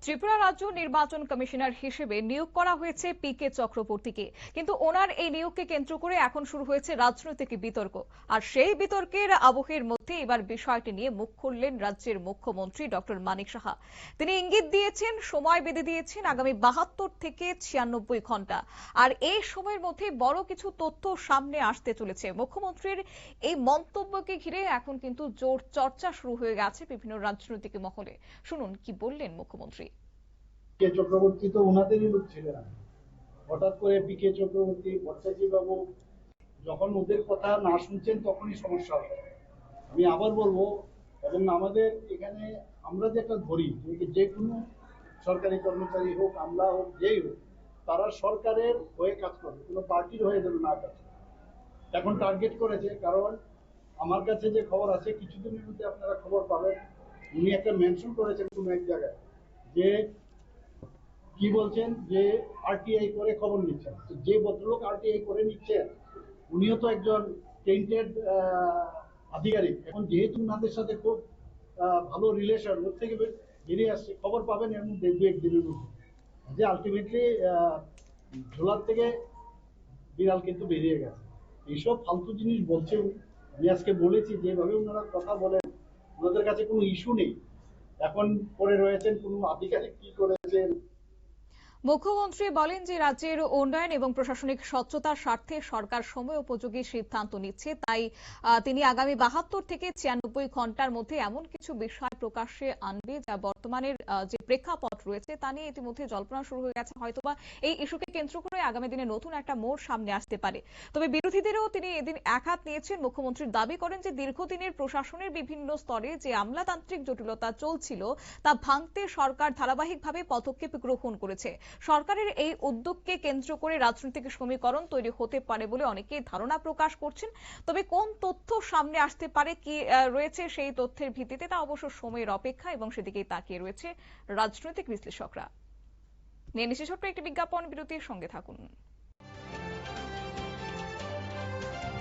ত্রিপুরা রাজ্য নির্বাচন কমিশনার হিসেবে নিয়োগ করা হয়েছে পি.কে চক্রবর্তীকে, কিন্তু ওনার এই নিয়োগকে কেন্দ্র করে এখন শুরু হয়েছে রাজনৈতিক বিতর্ক। আর সেই বিতর্কের আবহের মধ্যে এবার বিষয়টি নিয়ে মুখ খুললেন রাজ্যের মুখ্যমন্ত্রী ডক্টর মানিক সাহা। তিনি ইঙ্গিত দিয়েছেন, সময় বেঁধে দিয়েছেন আগামী 72 থেকে 96 ঘন্টা। আর এই সময়ের মধ্যে বড় কিছু তথ্য সামনে আসতে চলেছে। মুখ্যমন্ত্রীর এই মন্তব্যকে ঘিরে এখন কিন্তু জোর চর্চা শুরু হয়ে গেছে বিভিন্ন রাজনৈতিক মহলে। শুনুন কি বললেন মুখ্যমন্ত্রী। কে চক্রবর্তী তো ওনাদেরই লোক ছিলেন। হঠাৎ করে পি.কে চক্রবর্তী ভট্টাচার্য বাবু যখন ওদের কথা না শুনছেন তখনই সমস্যা হবে। আমি আবার বলবো, এবং আমাদের এখানে আমরা যেটা ধরি যে কোনো সরকারি কর্মচারী হোক, আমলা হোক, যেই হোক, তারা সরকারের হয়ে কাজ করবে, কোনো পার্টির হয়ে যেন না কাজ করে। এখন টার্গেট করেছে, কারণ আমার কাছে যে খবর আছে কিছুদিনের মধ্যে আপনারা খবর পাবেন, উনি একটা মেনশন করেছেন কোনো এক জায়গায় যে কি বলছেন যে আরটিআই করে খবর নিচ্ছেন। যে ভদ্রলোক আরটিআই করে নিচ্ছেন উনিও তো একজন টেন্টেড আধিকারিক। এখন যেহেতু উনাদের সাথে খুব ভালো রিলেশন, ওর থেকে বেরিয়ে আসছে, খবর পাবেন এর মধ্যে 2-1 দিনের মধ্যে যে আলটিমেটলি ঝোলার থেকে বিড়াল কিন্তু বেরিয়ে গেছে। এইসব ফালতু জিনিস বলছে। আমি আজকে বলেছি যেভাবে ওনারা কথা বলেন, ওনাদের কাছে কোনো ইস্যু নেই। এখন পরে রয়েছেন কোন আধিকারিক কি করেছেন। মুখ্যমন্ত্রী বলেন যে রাজ্যের উন্নয়ন এবং প্রশাসনিক স্বচ্ছতার স্বার্থে সরকার সময় উপযোগী সিদ্ধান্ত নিচ্ছে। তাই তিনি আগামী 72 থেকে 96 ঘন্টার মধ্যে এমন কিছু বিষয় প্রকাশ্যে আনবে যা বর্তমানের যে প্রেক্ষাপট রয়েছে তা নিয়ে ইতিমধ্যে জল্পনা শুরু হয়ে গেছে। হয়তোবা এই ইস্যুকে কেন্দ্র করে আগামী দিনে নতুন একটা মোড় সামনে আসতে পারে। তবে বিরোধীদেরও তিনি এদিন একহাত নিয়েছেন। মুখ্যমন্ত্রীর দাবি করেন যে দীর্ঘদিনের প্রশাসনের বিভিন্ন স্তরে যে আমলাতান্ত্রিক জটিলতা চলছিল তা ভাঙতে সরকার ধারাবাহিকভাবে পদক্ষেপ গ্রহণ করেছে। সরকারের এই উদ্যোগকে কেন্দ্র করে রাজনৈতিক সমীকরণ তৈরি হতে পারে বলে অনেকেই ধারণা প্রকাশ করছেন। তবে কোন তথ্য সামনে আসতে পারে, কি রয়েছে সেই তথ্যের ভিত্তিতে, তা অবশ্য সময়ের অপেক্ষা এবং সেদিকেই তাকিয়ে রয়েছে রাজনৈতিক বিশ্লেষকরা। নিয়ে নিচ্ছে ছোট্ট একটি বিজ্ঞাপন বিরতির সঙ্গে থাকুন।